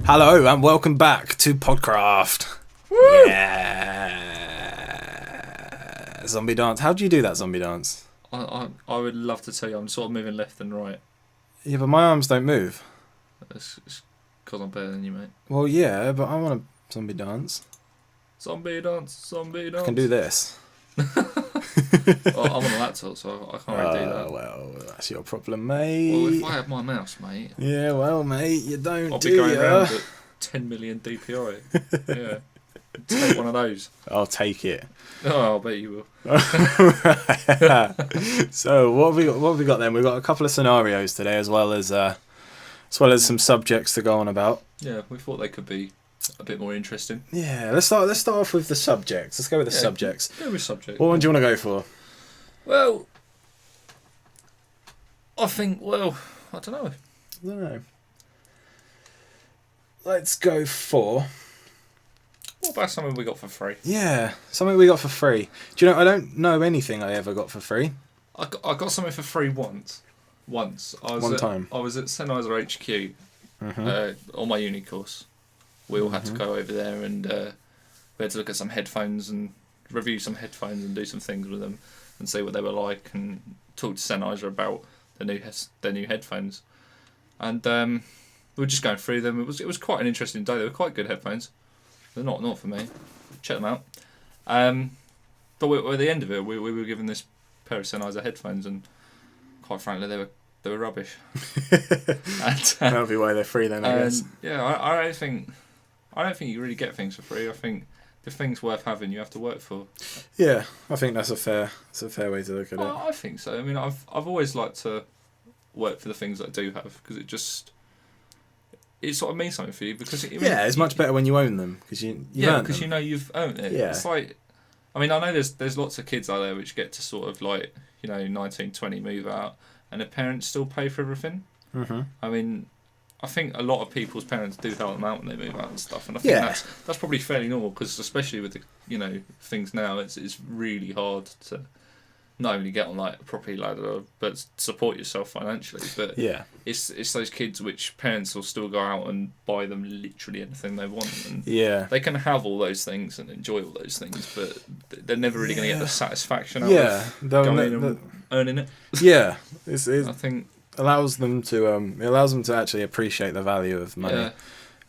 Hello and welcome back to Podcraft. Woo! Yeah. Zombie dance. How do you do that zombie dance? I would love to tell you. I'm sort of moving left and right. Yeah, but my arms don't move. It's because I'm better than you, mate. Well, yeah, but I want a zombie dance. Zombie dance, zombie dance. I can do this. Well, I'm on a laptop, so I can't really do that. Well, that's your problem, mate. Well, if I had my mouse, mate. Yeah, well, mate, you don't I'll do be going ya? around at 10 million DPI. Yeah. Take one of those. I'll take it. Oh, I'll bet you will. So what have we got then? We've got a couple of scenarios today, as well as some subjects to go on about. Yeah, we thought they could be a bit more interesting. Yeah, let's start off with the subjects. Let's go with the subjects. Go with subject. What one do you want to go for? Well, I think. Well, I don't know. I don't know. Let's go for... What about something we got for free? Yeah, something we got for free. Do you know, I don't know anything I ever got for free. I got something for free once. One time. I was at Sennheiser HQ on my uni course. We all had to go over there and we had to look at some headphones and review some headphones and do some things with them and see what they were like and talk to Sennheiser about their new headphones. And we were just going through them. It was quite an interesting day. They were quite good headphones. They're not for me. Check them out. But at the end of it, we were given this pair of Sennheiser headphones, and quite frankly, they were rubbish. That'll be why they're free then, I guess. Yeah, I don't think you really get things for free. I think the things worth having, you have to work for. Yeah, I think that's a fair way to look at it. I think so. I mean, I've always liked to work for the things that I do have because it sort of means something for you because it's much better when you own them because you know you've owned it. Yeah. It's like, I mean, I know there's lots of kids out there which get to sort of like 19, 20 move out and their parents still pay for everything. Mm-hmm. I mean, I think a lot of people's parents do help them out when they move out and stuff, and I think that's probably fairly normal because especially with the things now, it's really hard to not only get on like a property ladder but support yourself financially. But it's those kids which parents will still go out and buy them literally anything they want, and they can have all those things and enjoy all those things, but they're never really going to get the satisfaction out of going and earning it. I think allows them to actually appreciate the value of money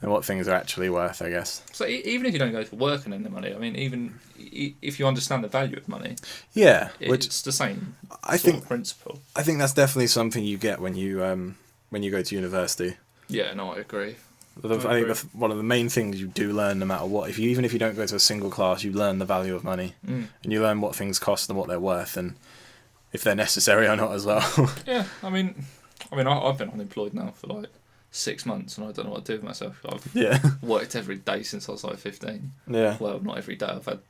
and what things are actually worth, I guess. So even if you don't go to work and earn the money, I mean, even if you understand the value of money, it's the same sort of principle. I think that's definitely something you get when you go to university. Yeah, no, I agree. I think one of the main things you do learn, no matter what, even if you don't go to a single class, you learn the value of money, and you learn what things cost and what they're worth, and if they're necessary or not as well. Yeah, I mean, I've been unemployed now for like 6 months, and I don't know what to do with myself. I've worked every day since I was like 15. Yeah. Well, not every day. I've had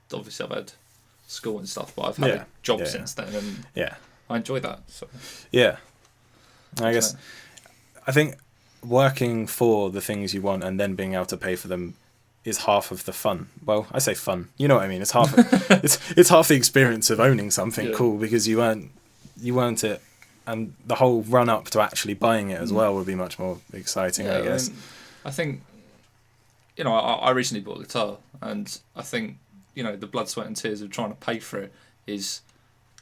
school and stuff, but I've had a job since then, and I enjoy that. So. Yeah. I guess I think working for the things you want and then being able to pay for them is half of the fun. Well, I say fun. You know what I mean? It's half. it's half the experience of owning something cool because you earned it, and the whole run up to actually buying it as well would be much more exciting. I guess. I think, I recently bought a guitar, and I think the blood, sweat, and tears of trying to pay for it is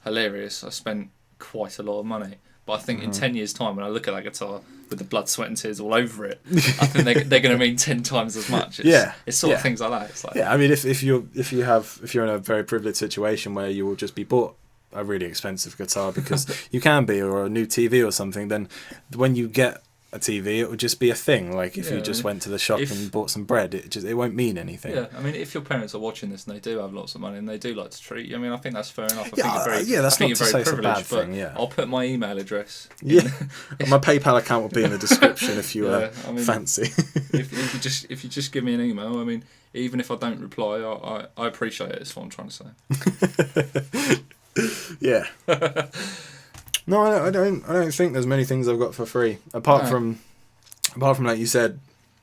hilarious. I spent quite a lot of money. But I think in 10 years' time, when I look at that guitar with the blood, sweat, and tears all over it, I think they're going to mean 10 times as much. It's sort of things like that. It's like, I mean, if you're in a very privileged situation where you will just be bought a really expensive guitar because you can be, or a new TV or something, then when you get a TV, it would just be a thing. Like if you just went to the shop and bought some bread, it won't mean anything. Yeah, I mean, if your parents are watching this and they do have lots of money and they do like to treat you, I mean, I think that's fair enough. I think that's not to say it's a bad thing. Yeah, I'll put my email address. My PayPal account will be in the description if you fancy. if you just give me an email, I mean, even if I don't reply, I appreciate it. That's what I'm trying to say. Yeah. No, I don't think there's many things I've got for free apart from like you said,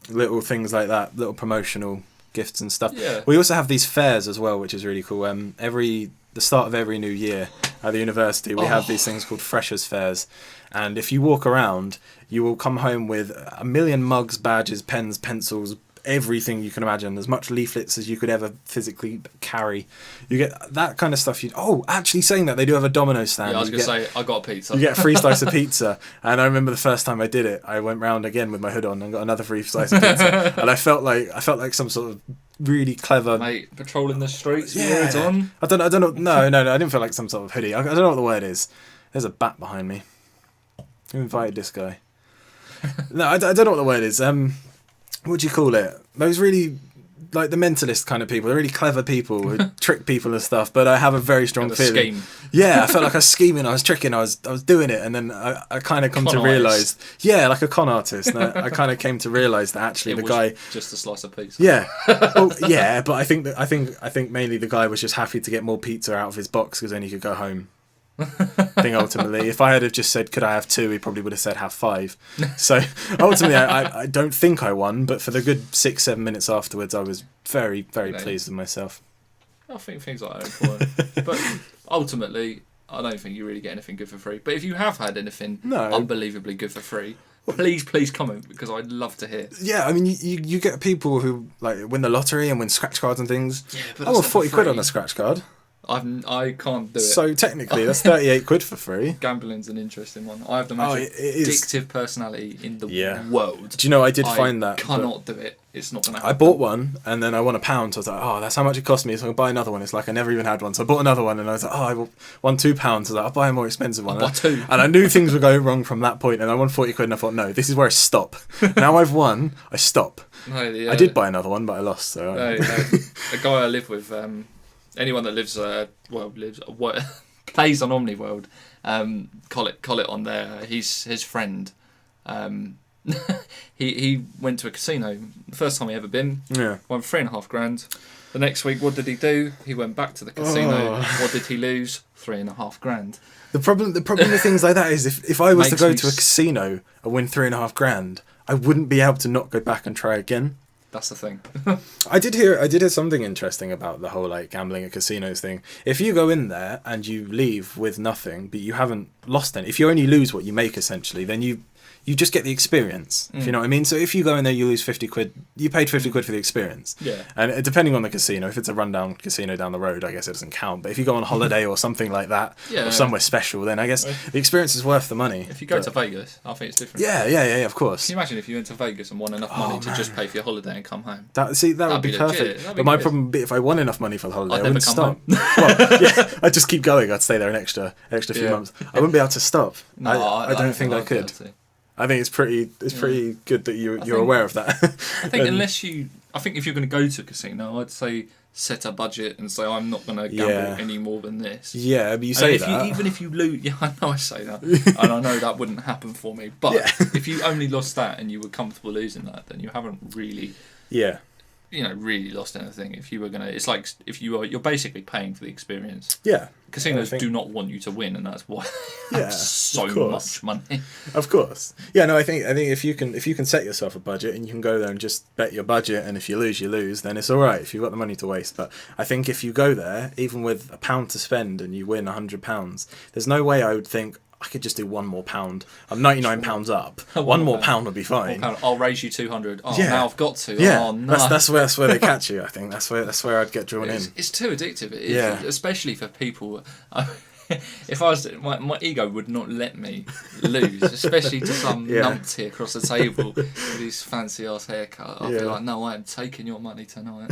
little things like that, little promotional gifts and stuff. Yeah. We also have these fairs as well, which is really cool. The start of every new year, at the university, we have these things called freshers' fairs. And if you walk around, you will come home with a million mugs, badges, pens, pencils, everything you can imagine, as much leaflets as you could ever physically carry. You get that kind of stuff. Actually saying that, they do have a Domino's stand. Yeah, I was going to say, I got a pizza. You get a free slice of pizza. And I remember the first time I did it, I went round again with my hood on and got another free slice of pizza. And I felt like some sort of really clever... Mate, patrolling the streets, yeah. words on. I don't know. No, I didn't feel like some sort of hoodie. I don't know what the word is. There's a bat behind me. Who invited this guy? No, I don't know what the word is. What do you call it? Those really, like the mentalist kind of people. They're really clever people who trick people and stuff. But I have a very strong feeling. Scheme. Yeah, I felt like I was scheming. I was tricking. I was doing it, and then I kind of come to realise. Yeah, like a con artist. And I kind of came to realise that actually the guy just a slice of pizza. Yeah, well, yeah, but I think mainly the guy was just happy to get more pizza out of his box because then he could go home. I think ultimately, if I had have just said, could I have 2, he probably would have said, have 5. So ultimately, I don't think I won, but for the good 6-7 minutes afterwards, I was very, very pleased with myself. I think things like that are important. But ultimately, I don't think you really get anything good for free. But if you have had anything unbelievably good for free, please comment, because I'd love to hear. Yeah, I mean, you get people who like win the lottery and win scratch cards and things. Yeah, but I want 40 quid on a scratch card. I can't do it. So technically, that's 38 quid for free. Gambling's an interesting one. I have the most addictive personality in the world. Do you know, I did find that. I cannot do it. It's not going to happen. I bought one, and then I won £1, so I was like, oh, that's how much it cost me, so I'll buy another one. It's like I never even had one, so I bought another one, and I was like, oh, I won £2, so I was like, I'll buy a more expensive one. I'll buy 2. And I knew things were going wrong from that point, and I won 40 quid, and I thought, no, this is where I stop. Now I've won, I stop. I did buy another one, but I lost. So a guy I live with, anyone that plays on Omniworld, call it on there. He's his friend. He went to a casino the first time he ever been. Yeah. Won $3,500. The next week, what did he do? He went back to the casino. What did he lose? $3,500. The problem with things like that is if I was to go to a casino and win $3,500, I wouldn't be able to not go back and try again. That's the thing. I did hear something interesting about the whole like gambling at casinos thing. If you go in there and you leave with nothing, but you haven't lost any, if you only lose what you make essentially, then you just get the experience, if you know what I mean. So if you go in there, you lose 50 quid, you paid 50 quid for the experience. Yeah. And depending on the casino, if it's a rundown casino down the road, I guess it doesn't count. But if you go on holiday or something like that, or somewhere special, then I guess the experience is worth the money. If you go to Vegas, I think it's different. Yeah, of course. Can you imagine if you went to Vegas and won enough money to just pay for your holiday and come home? That would be perfect. But my problem would be if I won enough money for the holiday, I wouldn't stop. I'd just keep going. I'd stay there an extra few months. I wouldn't be able to stop. No, I don't think I could. I think it's pretty good that you're aware of that. I think I think if you're going to go to a casino, I'd say set a budget and say I'm not going to gamble any more than this. Yeah, but you say that. Even if you lose, I know I say that, and I know that wouldn't happen for me. But if you only lost that and you were comfortable losing that, then you haven't really. Yeah. Really lost anything. If you were gonna, it's like if you're basically paying for the experience. Yeah. Casinos do not want you to win, and that's why so much money. Of course. Yeah. No. I think if you can set yourself a budget and you can go there and just bet your budget, and if you lose, you lose. Then it's all right if you've got the money to waste. But I think if you go there, even with £1 to spend, and you win £100, there's no way I would think, I could just do £1 more. I'm £99 up. One more pound would be fine. I'll raise you 200. Oh, now I've got to. Yeah, oh, no. that's where they catch you. I think that's where I'd get drawn in. It's too addictive. Especially for people. If I was, my ego would not let me lose, especially to some numpty across the table with his fancy ass haircut. I'd be like, no, I am taking your money tonight.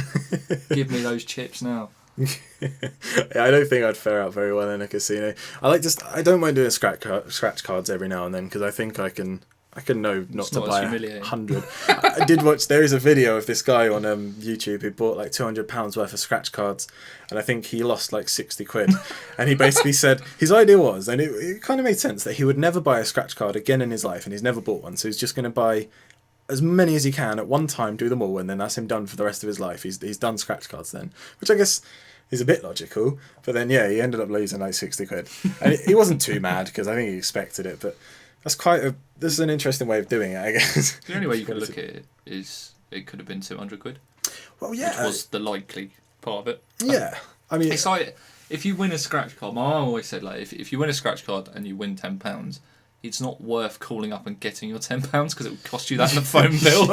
Give me those chips now. I don't think I'd fare out very well in a casino. I don't mind doing scratch cards every now and then, because I think I can know not to buy 100. I did watch. There is a video of this guy on YouTube who bought like £200 worth of scratch cards, and I think he lost like 60 quid. And he basically said his idea was, and it kind of made sense, that he would never buy a scratch card again in his life, and he's never bought one. So he's just going to buy as many as he can at one time, do them all, and then that's him done for the rest of his life. He's done scratch cards then, which I guess is a bit logical. But then he ended up losing like 60 quid, and he wasn't too mad because I think he expected it. But this is an interesting way of doing it, I guess. The only way you can look at it is it could have been 200 quid. Well, yeah, which was the likely part of it. Yeah, I mean, it's like if you win a scratch card, my mum always said, like, if you win a scratch card and you win £10, it's not worth calling up and getting your £10 because it would cost you that in the phone bill.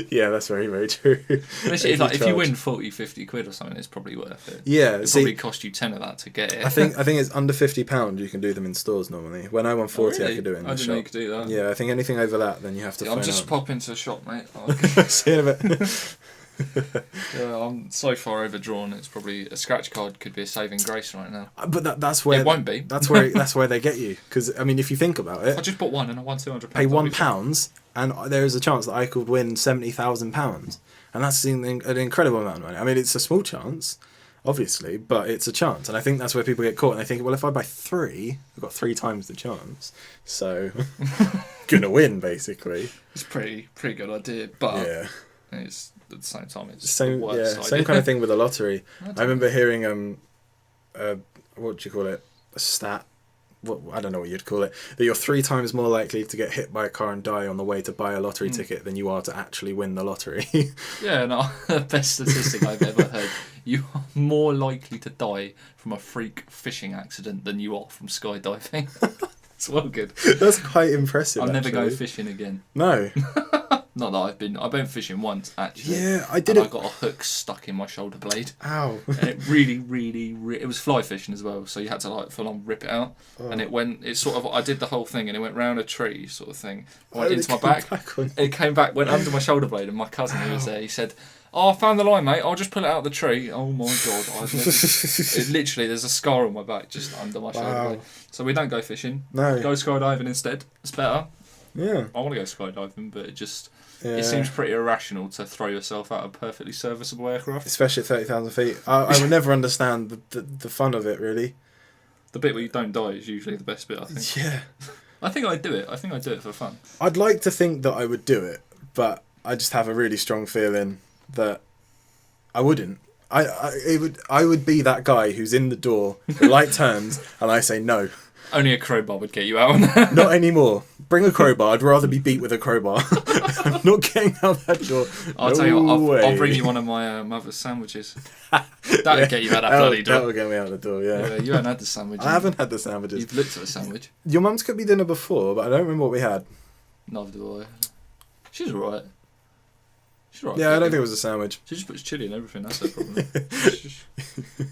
Yeah, that's very, very true. If you win 40, 50 quid or something, it's probably worth it. Yeah, it probably cost you 10 of that to get it. I think it's under £50 you can do them in stores normally. When I won 40, really? I could do it in the I didn't shop. know you could do that. Yeah, I think anything over that, then you have to. Yeah, I'm just pop into a shop, mate. See you in a bit. Yeah, I'm so far overdrawn. It's probably a scratch card could be a saving grace right now. But that's where it won't be. That's where they get you. Because I mean, if you think about it, I just bought one and I won £200. Pay £1, and there is a chance that I could win £70,000, and that's an incredible amount of money. I mean, it's a small chance, obviously, but it's a chance, and I think that's where people get caught. And they think, well, if I buy 3, I've got 3 times the chance, so gonna win basically. It's pretty good idea, but yeah. It's at the same time it's same the worst idea. Same kind of thing with the lottery. I remember know. hearing what do you call it, a stat, I don't know what you'd call it, that you're 3 times more likely to get hit by a car and die on the way to buy a lottery ticket than you are to actually win the lottery. Yeah, no, the best statistic I've ever heard. You are more likely to die from a freak fishing accident than you are from skydiving. It's well good. That's quite impressive. I'll never actually go fishing again. No. Not that I've been fishing once actually. Yeah, I did and it. I got a hook stuck in my shoulder blade. Ow. And it really, it was fly fishing as well, so you had to like full on rip it out. Oh. And I did the whole thing and it went round a tree sort of thing. It went into my back. It came back, went under my shoulder blade, and my cousin who was there, he said, "Oh, I found the line, mate. I'll just pull it out of the tree." Oh my god! It literally, there's a scar on my back just under my shoulder blade. So we don't go fishing. No. Go skydiving instead. It's better. Yeah. I want to go skydiving, but it seems pretty irrational to throw yourself out of a perfectly serviceable aircraft. Especially at 30,000 feet. I would never understand the fun of it, really. The bit where you don't die is usually the best bit, I think. Yeah. I think I'd do it. I think I'd do it for fun. I'd like to think that I would do it, but I just have a really strong feeling that I wouldn't. I would be that guy who's in the door, the light turns, and I say no. Only a crowbar would get you out on that. Not anymore. Bring a crowbar. I'd rather be beat with a crowbar. I'm not getting out that door. I'll tell you what, I'll bring you one of my mother's sandwiches. That'll get you out that bloody door. That'll get me out the door, yeah. You haven't had the sandwich. I haven't had the sandwiches. You've looked at the sandwich. Your mum's cooked me dinner before, but I don't remember what we had. Neither do I. She's alright. Yeah, I don't think it was a sandwich. She just puts chilli and everything, that's her problem.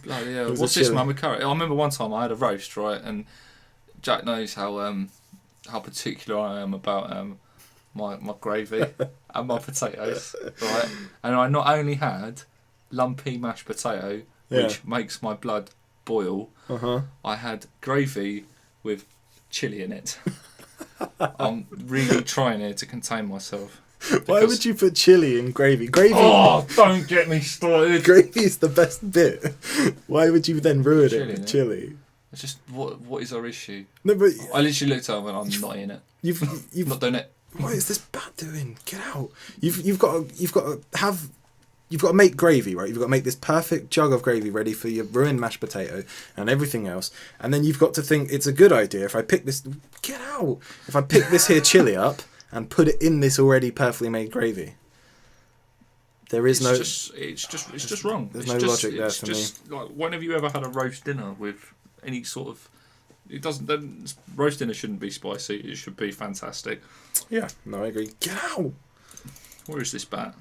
Bloody hell. What's this, man, with curry? I remember one time I had a roast, right, and Jack knows how particular I am about my gravy and my potatoes, right? And I not only had lumpy mashed potato, which makes my blood boil, I had gravy with chilli in it. I'm really trying here to contain myself. Why would you put chilli in gravy? Oh, don't get me started. Gravy is the best bit. Why would you then ruin it with chilli? It's just what is our issue? No, but I literally looked at it and went, I'm not in it. You've not doing it. What is this bat doing? Get out! You've got to make gravy, right? You've got to make this perfect jug of gravy ready for your ruined mashed potato and everything else, and then you've got to think it's a good idea if I pick this. Get out! If I pick this here chili up and put it in this already perfectly made gravy. It's just wrong. There's no logic there for me. Like, when have you ever had a roast dinner with any sort of? It doesn't. Roast dinner shouldn't be spicy. It should be fantastic. Yeah, no, I agree. Get out! Where is this bat?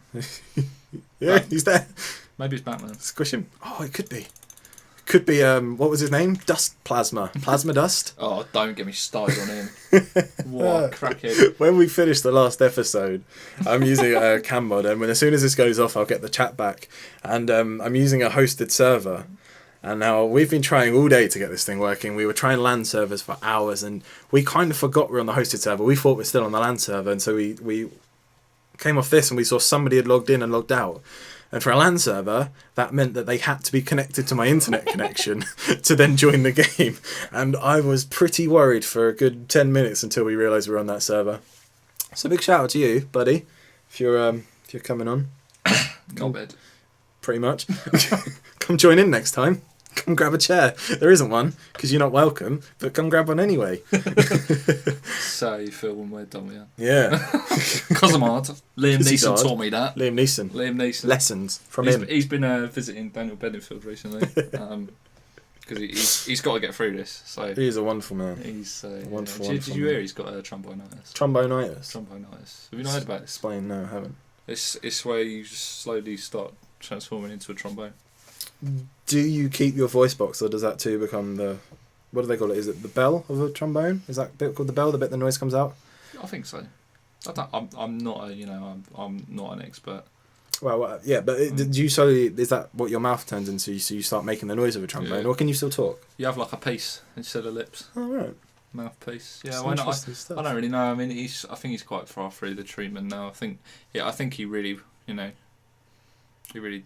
Yeah, he's there. Maybe it's Batman. Squish him. Oh, it could be. Could be. What was his name? Dust Plasma. Plasma Dust. Oh, don't get me started on him. What a crackhead. When we finish the last episode, I'm using a cam mod, and as soon as this goes off, I'll get the chat back. And I'm using a hosted server. And now we've been trying all day to get this thing working. We were trying LAN servers for hours, and we kind of forgot we're on the hosted server. We thought we're still on the LAN server, and so we came off this and we saw somebody had logged in and logged out. And for a LAN server, that meant that they had to be connected to my internet connection to then join the game. And I was pretty worried for a good 10 minutes until we realised we were on that server. So big shout out to you, buddy, if you're coming on. Go bed. Pretty much. Come join in next time. Come grab a chair. There isn't one, because you're not welcome, but come grab one anyway. So you feel when we're done with you. Yeah. Because I'm hard. Liam Neeson taught me that. Liam Neeson. Liam Neeson. Lessons from him. He's been visiting Daniel Bedingfield recently. because he's got to get through this. So he's a wonderful man. He's wonderful. Did you hear he's got a trombonitis? Trombonitis. Have you not heard about this? Explain. No, I haven't. It's where you just slowly start transforming into a trombone. Do you keep your voice box, or does that too become the... What do they call it? Is it the bell of a trombone? Is that bit called the bell, the bit the noise comes out? I think so. I'm not I'm not an expert. Well, yeah, but do you slowly... Is that what your mouth turns into? So you start making the noise of a trombone, or can you still talk? You have like a piece instead of lips. Oh, right. Mouthpiece. Yeah, why not? I don't really know. I mean, I think he's quite far through the treatment now. I think he really, he really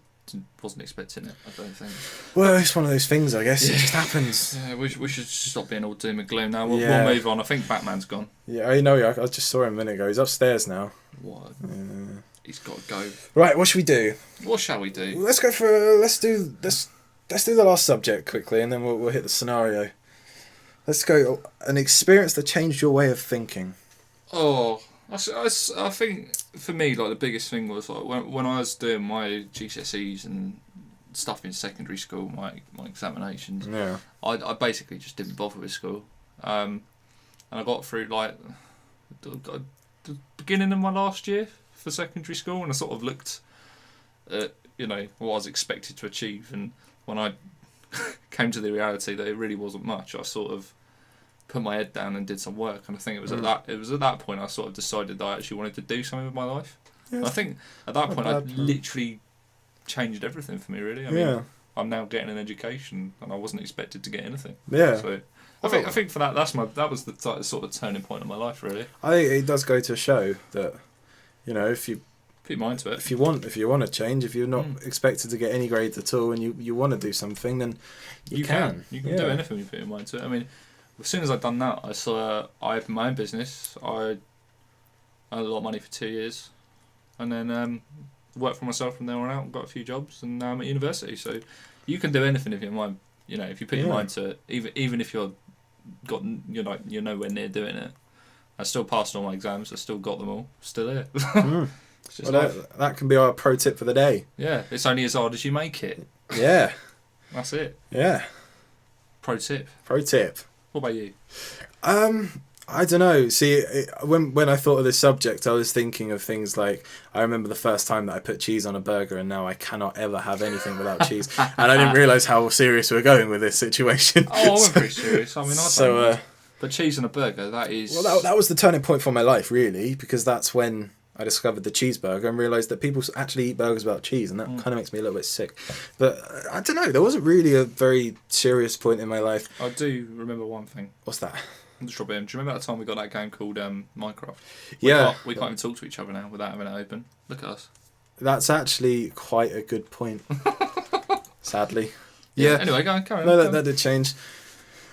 wasn't expecting it. I don't think. Well, it's one of those things, I guess. It just happens. Yeah, we should stop being all doom and gloom now. We'll move on. I think Batman's gone. Yeah, I know. I just saw him a minute ago. He's upstairs now. What? He's got to go. Right, what should we do? What shall we do? Let's go for. Let's do the last subject quickly, and then we'll hit the scenario. Let's go. An experience that changed your way of thinking. Oh, I think for me, like the biggest thing was like when I was doing my GCSEs and stuff in secondary school, my examinations. Yeah. I basically just didn't bother with school, and I got through like the beginning of my last year for secondary school, and I sort of looked at what I was expected to achieve, and when I came to the reality that it really wasn't much, I sort of put my head down and did some work, and I think it was at that point I sort of decided that I actually wanted to do something with my life. Yeah, I think at that point I literally changed everything for me, really. I mean, I'm now getting an education, and I wasn't expected to get anything. Yeah. So I think for that was the sort of turning point of my life, really. I think it does go to show that if you put your mind to it, if you want to change, if you're not expected to get any grades at all, and you want to do something, then you can do anything when you put your mind to it. I mean, as soon as I'd done that, I opened my own business. I had a lot of money for 2 years, and then worked for myself from there on out. Got a few jobs, and now I'm at university. So you can do anything if your mind, if you put your mind to it. Even if you're nowhere near doing it. I still passed all my exams. I still got them all. Still here. Well, that can be our pro tip for the day. Yeah, it's only as hard as you make it. Yeah, that's it. Yeah. Pro tip. What about you? I don't know. See, when I thought of this subject, I was thinking of things like, I remember the first time that I put cheese on a burger, and now I cannot ever have anything without cheese. And I didn't realise how serious we were going with this situation. Oh, I was pretty serious. I mean, but cheese on a burger, that is... Well, that was the turning point for my life, really, because that's when I discovered the cheeseburger and realised that people actually eat burgers without cheese, and that kind of makes me a little bit sick. But I don't know, there wasn't really a very serious point in my life. I do remember one thing. What's that? I'm just dropping in. Do you remember that time we got that game called Minecraft? We can't even talk to each other now without having it open. Look at us. That's actually quite a good point. Sadly. Yeah. Anyway, go on, carry on. No, that did change.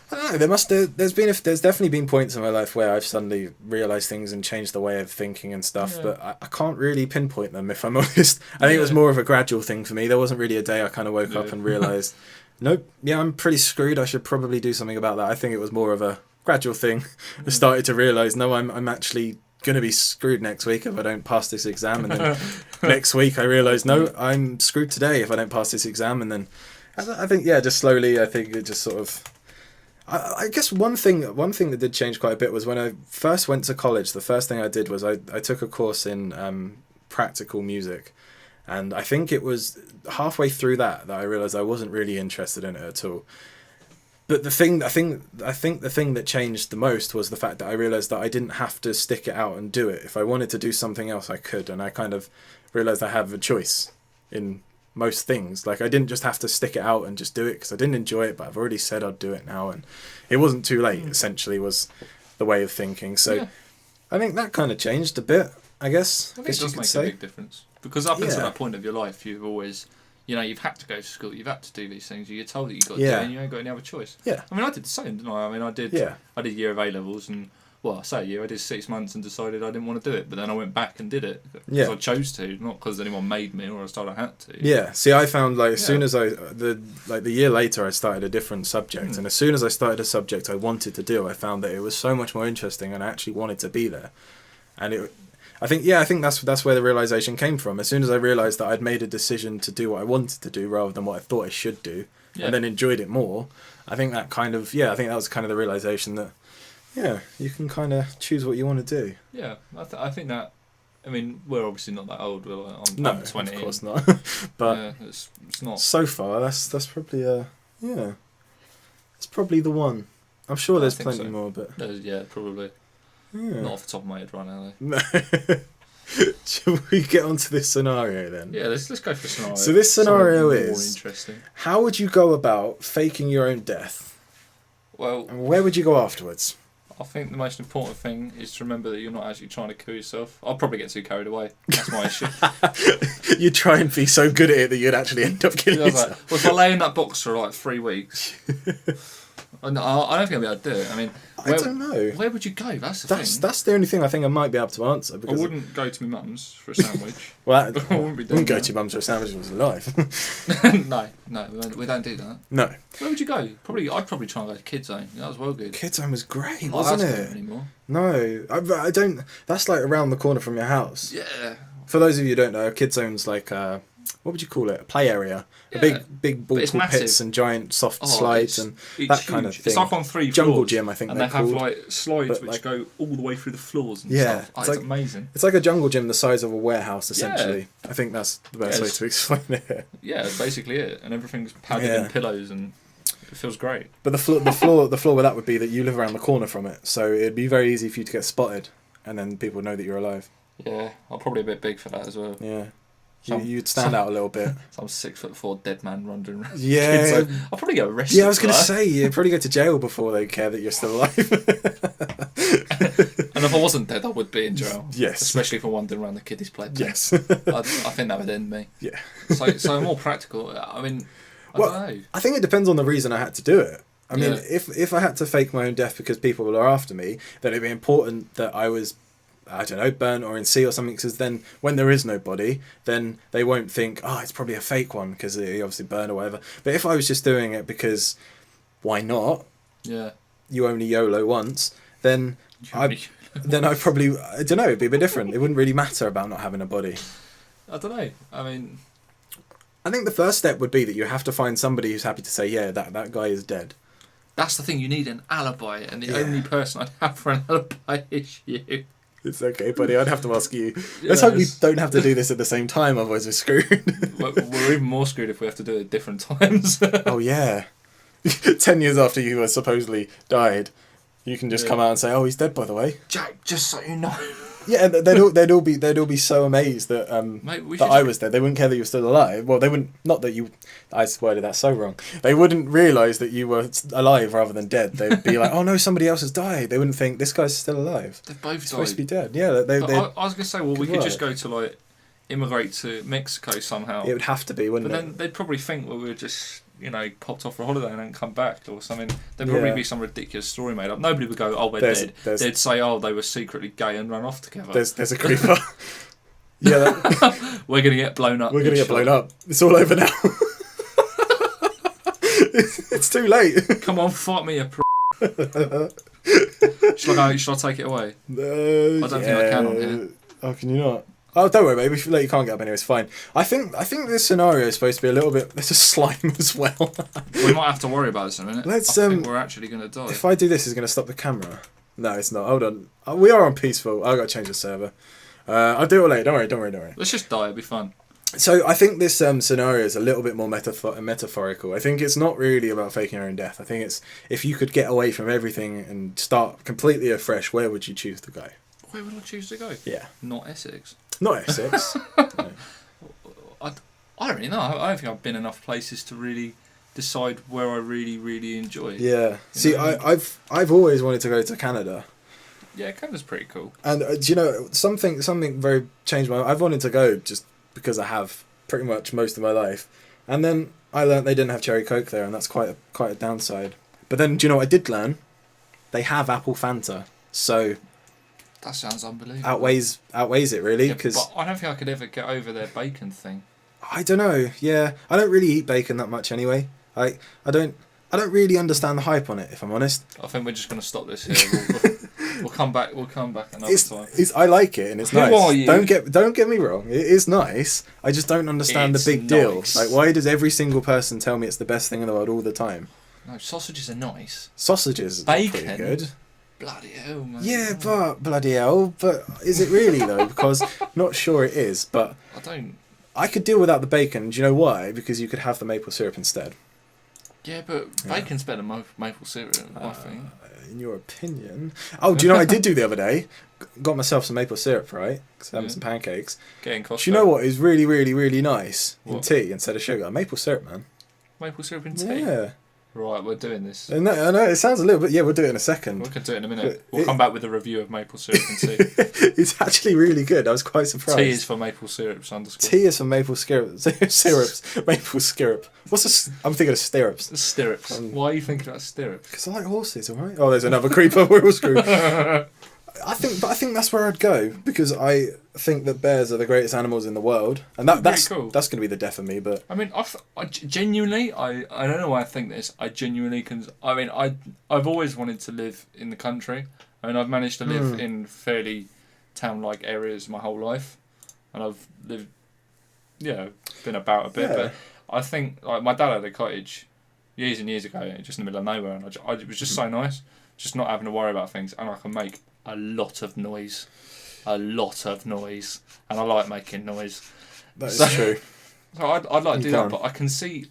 I don't know. There's definitely been points in my life where I've suddenly realised things and changed the way of thinking and stuff, but I can't really pinpoint them, if I'm honest. I think it was more of a gradual thing for me. There wasn't really a day I kind of woke up and realised, nope, I'm pretty screwed. I should probably do something about that. I think it was more of a gradual thing. I started to realise, no, I'm actually going to be screwed next week if I don't pass this exam, and then next week I realised, no, I'm screwed today if I don't pass this exam, and then I think just slowly, I think it just sort of... I guess one thing that did change quite a bit was when I first went to college. The first thing I did was I took a course in practical music, and I think it was halfway through that I realised I wasn't really interested in it at all. But I think the thing that changed the most was the fact that I realised that I didn't have to stick it out and do it. If I wanted to do something else, I could, and I kind of realised I have a choice in most things. Like, I didn't just have to stick it out and just do it because I didn't enjoy it, but I've already said I'd do it now, and it wasn't too late, essentially, was the way of thinking. So I think that kind of changed a bit, I guess. I think it does make a big difference, because up until that point of your life, you've always, you've had to go to school, you've had to do these things, you're told that you've got to do it, and you ain't got any other choice. I mean, I did the same, didn't I? I mean, I did a year of A-levels, and I say a year, I did 6 months and decided I didn't want to do it, but then I went back and did it because I chose to, not because anyone made me or I thought I had to. Yeah, see, I found as soon as the year later I started a different subject, and as soon as I started a subject I wanted to do, I found that it was so much more interesting and I actually wanted to be there. And I think that's where the realization came from. As soon as I realized that I'd made a decision to do what I wanted to do rather than what I thought I should do, and then enjoyed it more, I think that was kind of the realization that, you can kind of choose what you want to do. Yeah, I think that. I mean, we're obviously not that old. I'm 20. Of course not. But it's not. So far, that's probably it's probably the one. I'm sure there's plenty more, but probably. Yeah. Not off the top of my head right now, though. No. Shall we get onto this scenario then? Yeah, let's go for a scenario. So this scenario is more interesting. How would you go about faking your own death? Well, and where would you go afterwards? I think the most important thing is to remember that you're not actually trying to kill yourself. I'll probably get too carried away. That's my issue. You'd try and be so good at it that you'd actually end up killing yourself. Well, if I lay in that box for like 3 weeks, I don't think I'll be able to do it. I mean, I don't know. Where would you go? That's the thing. That's the only thing I think I might be able to answer. I wouldn't go to my mum's for a sandwich. Well, I wouldn't go to your mum's for a sandwich if I was alive. No, we don't do that. No. Where would you go? I'd probably try and go to Kids Zone. That was well good. Kids Zone was great, wasn't it? Anymore. No, I don't. That's like around the corner from your house. Yeah. For those of you who don't know, Kids Zone's like what would you call it? A play area. Yeah. A big ball pits and giant soft slides and that huge. kind of thing. It's like on 3 Jungle floors, gym, I think. And they have like slides which go all the way through the floors and stuff. It's like amazing. It's like a jungle gym the size of a warehouse, essentially. I think that's the best way to explain it. Yeah, that's basically it. And everything's padded in pillows and it feels great. But the floor with that would be that you live around the corner from it, so it'd be very easy for you to get spotted, and then people know that you're alive. Yeah, I'm probably a bit big for that as well. Yeah. You'd stand out a little bit. Some 6'4" dead man wandering around. Yeah. I'll probably get arrested. Yeah, I was going to say, you'd probably go to jail before they care that you're still alive. And if I wasn't dead, I would be in jail. Yes. Especially if I wandered around the kiddies' playpen. Yes. I think that would end me. Yeah. So more practical. I mean, I don't know. I think it depends on the reason I had to do it. I mean, if I had to fake my own death because people were after me, then it'd be important that I was, I don't know, burnt or in sea or something, because then when there is no body, then they won't think, it's probably a fake one because he obviously burned or whatever. But if I was just doing it because why not? Yeah. You only YOLO once, then I probably, I don't know, it'd be a bit different. It wouldn't really matter about not having a body. I don't know. I mean, I think the first step would be that you have to find somebody who's happy to say, yeah, that guy is dead. That's the thing, you need an alibi, and the only person I'd have for an alibi is you. It's okay, buddy. I'd have to ask you. Let's hope we don't have to do this at the same time, otherwise we're screwed. We're even more screwed if we have to do it at different times. Oh, yeah. 10 years after you were supposedly died, you can just come out and say, he's dead, by the way. Jack, just so you know. Yeah, they'd all be so amazed that that I was dead. They wouldn't care that you were still alive. Well, they wouldn't. Not that you. I worded that so wrong. They wouldn't realise that you were alive rather than dead. They'd be like, "Oh no, somebody else has died." They wouldn't think this guy's still alive. They've both died. Supposed to be dead. Yeah, I was gonna say, we could just go to immigrate to Mexico somehow. It would have to be, wouldn't it? But then they'd probably think we were just, popped off for a holiday and then come back or something. There'd probably be some ridiculous story made up. Nobody would go, we're dead. They'd say, they were secretly gay and ran off together. There's a creeper. Yeah. We're going to get blown up. We're going to get blown up. It's all over now. It's too late. Come on, fight me, Should I take it away? I don't think I can on here. Oh, can you not? Oh, don't worry, baby. You can't get up anyway. It's fine. I think this scenario is supposed to be a little bit. There's a slime as well. We might have to worry about this in a minute. I think we're actually going to die. If I do this, it's going to stop the camera. No, it's not. Hold on. We are on peaceful. I've got to change the server. I'll do it later. Don't worry. Let's just die. It'll be fun. So I think this scenario is a little bit more metaphorical. I think it's not really about faking your own death. I think it's if you could get away from everything and start completely afresh, where would you choose to go? Where would I choose to go? Yeah. Not Essex. Not Essex. No. I don't really know. I don't think I've been enough places to really decide where I really, really enjoy. Yeah. See, I've always wanted to go to Canada. Yeah, Canada's pretty cool. And do you know something very changed my. I've wanted to go just because I have pretty much most of my life, and then I learned they didn't have cherry Coke there, and that's quite a downside. But then, do you know what I did learn? They have apple Fanta, so. That sounds unbelievable. Outweighs it really, because but I don't think I could ever get over their bacon thing. I don't know. Yeah, I don't really eat bacon that much anyway. I don't really understand the hype on it, if I'm honest. I think we're just going to stop this here. We'll come back another time. I like it and it's Who nice. are you? Don't get me wrong. It is nice. I just don't understand the big deal. Nice. Like, why does every single person tell me it's the best thing in the world all the time? No, sausages are nice. Sausages are pretty good. Bloody hell, man. Yeah, but bloody hell. But is it really though? Because not sure it is. But I could deal without the bacon. Do you know why? Because you could have the maple syrup instead. Yeah, but bacon's better than maple syrup, I think. In your opinion? Oh, do you know what I did do the other day? Got myself some maple syrup, right? Because I'm having some pancakes. Getting Costco. Do you know what is really, really, really nice in What? tea instead of sugar? Maple syrup, man. Maple syrup in tea? Yeah. Right, we're doing this. I know, it sounds a little bit... Yeah, we'll do it in a second. We can do it in a minute. We'll come back with a review of maple syrup and tea. It's actually really good. I was quite surprised. Tea is for maple syrups, underscore. Tea is for maple syrups. Maple syrup. I'm thinking of stirrups. Stirrups. Why are you thinking about stirrups? Because I like horses, alright? Oh, there's another creeper. We're all screwed. I think that's where I'd go, because I think that bears are the greatest animals in the world, and that's cool. That's going to be the death of me. But I mean, I genuinely, I don't know why I think this. I genuinely can. I mean, I've always wanted to live in the country. I mean, I've managed to live in fairly town-like areas my whole life, and I've lived, been about a bit. Yeah. But I think like my dad had a cottage years and years ago, just in the middle of nowhere, and it was just so nice, just not having to worry about things, and I can make a lot of noise, and I like making noise. That is true. So I'd like to do that, but I can see.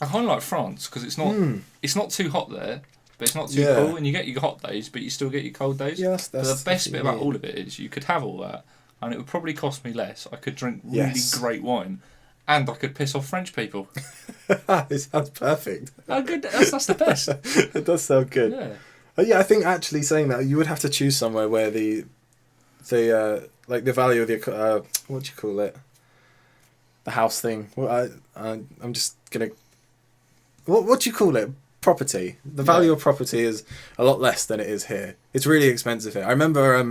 I kind of like France because it's not too hot there, but it's not too cool, and you get your hot days, but you still get your cold days. Yes, but the best bit about all of it is you could have all that, and it would probably cost me less. I could drink really great wine, and I could piss off French people. It sounds perfect. Oh, good. That's the best. It does sound good. Yeah. Yeah, I think actually saying that, you would have to choose somewhere where the like the value of the what do you call it, the house thing. Well, I'm just gonna what do you call it? Property. The value of property is a lot less than it is here. It's really expensive here. I remember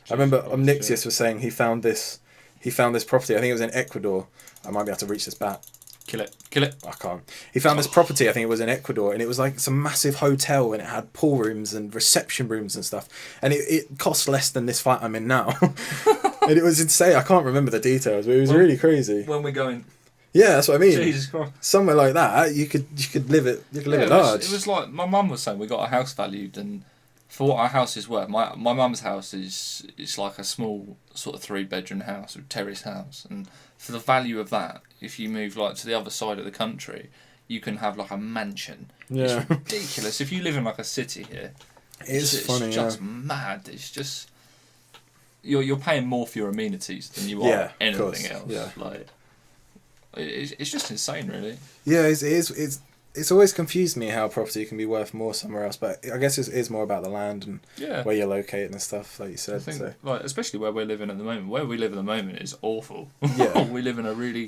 Nixius was saying he found this property. I think it was in Ecuador. I might be able to reach this bat. Kill it. I can't. He found this property, I think it was in Ecuador, and it was like some massive hotel, and it had pool rooms and reception rooms and stuff. And it cost less than this flat I'm in now. And it was insane. I can't remember the details, but it was really crazy. When we're going... Yeah, that's what I mean. Jesus Christ. Somewhere like that, you could live it large. It was like, my mum was saying we got a house valued, and for what our house is worth, my mum's house is like a small sort of 3-bedroom house, or terrace house, and for the value of that, if you move like to the other side of the country, you can have like a mansion. Yeah. It's ridiculous. If you live in like a city here, it's funny. It's just mad. It's just you're paying more for your amenities than you are anything else. Yeah. Like it's just insane, really. Yeah, it's always confused me how property can be worth more somewhere else, but I guess it is more about the land and where you're located and stuff, like you said. I think, like, especially where we're living at the moment. Where we live at the moment is awful. Yeah. We live in a really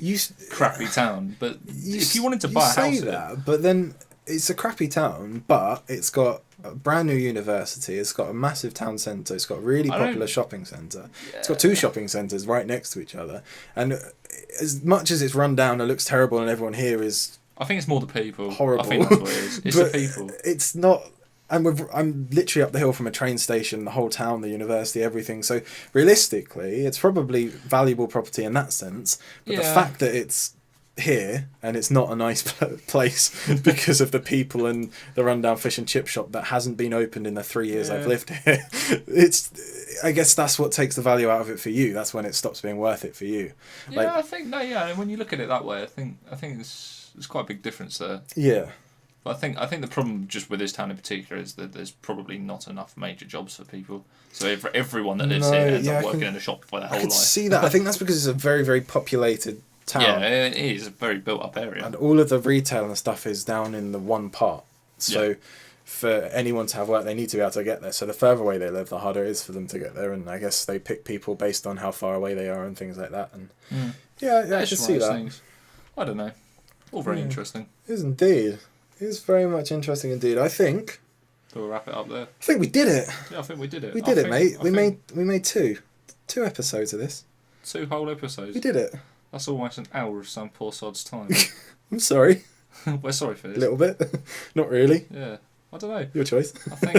crappy town. But if you wanted to buy a house... You say that, but then it's a crappy town, but it's got a brand new university, it's got a massive town centre, it's got a really popular shopping centre. Yeah. It's got 2 shopping centres right next to each other. And as much as it's run down and looks terrible and everyone here is... I think it's more the people. Horrible. I think that's what it is. It's the people. It's not... I'm literally up the hill from a train station, the whole town, the university, everything. So realistically, it's probably valuable property in that sense. But the fact that it's here and it's not a nice place because of the people and the rundown fish and chip shop that hasn't been opened in the 3 years I've lived here, I guess that's what takes the value out of it for you. That's when it stops being worth it for you. Yeah, I think when you look at it that way, I think there's quite a big difference there. Yeah. But I think the problem just with this town in particular is that there's probably not enough major jobs for people. So everyone that lives here ends up working in a shop for their whole life. I can see that. I think that's because it's a very, very populated town. Yeah, it is a very built-up area. And all of the retail and stuff is down in the one part. So for anyone to have work, they need to be able to get there. So the further away they live, the harder it is for them to get there. And I guess they pick people based on how far away they are and things like that. And I can see that. Things. I don't know. All very interesting. It is indeed. It is very much interesting indeed. I think. So we'll wrap it up there. I think we did it. Yeah, I think we did it. We did it, mate. We made two episodes of this. 2 whole episodes. We did it. That's almost an hour of some poor sod's time. I'm sorry. We're sorry for this. A little bit. Not really. Yeah. I don't know. Your choice. I think,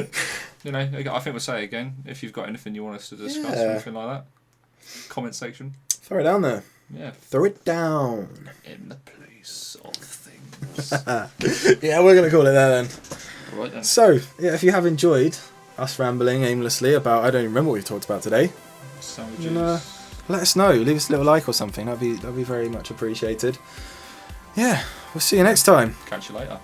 I think we'll say it again. If you've got anything you want us to discuss or anything like that, comment section. Throw it down there. Yeah. Throw it down. In the place of things. Yeah, we're going to call it there then. All right then. So, yeah, if you have enjoyed us rambling aimlessly about, I don't even remember what we talked about today. Sandwiches. Let us know. Leave us a little like or something. That'd be very much appreciated. Yeah, we'll see you next time. Catch you later.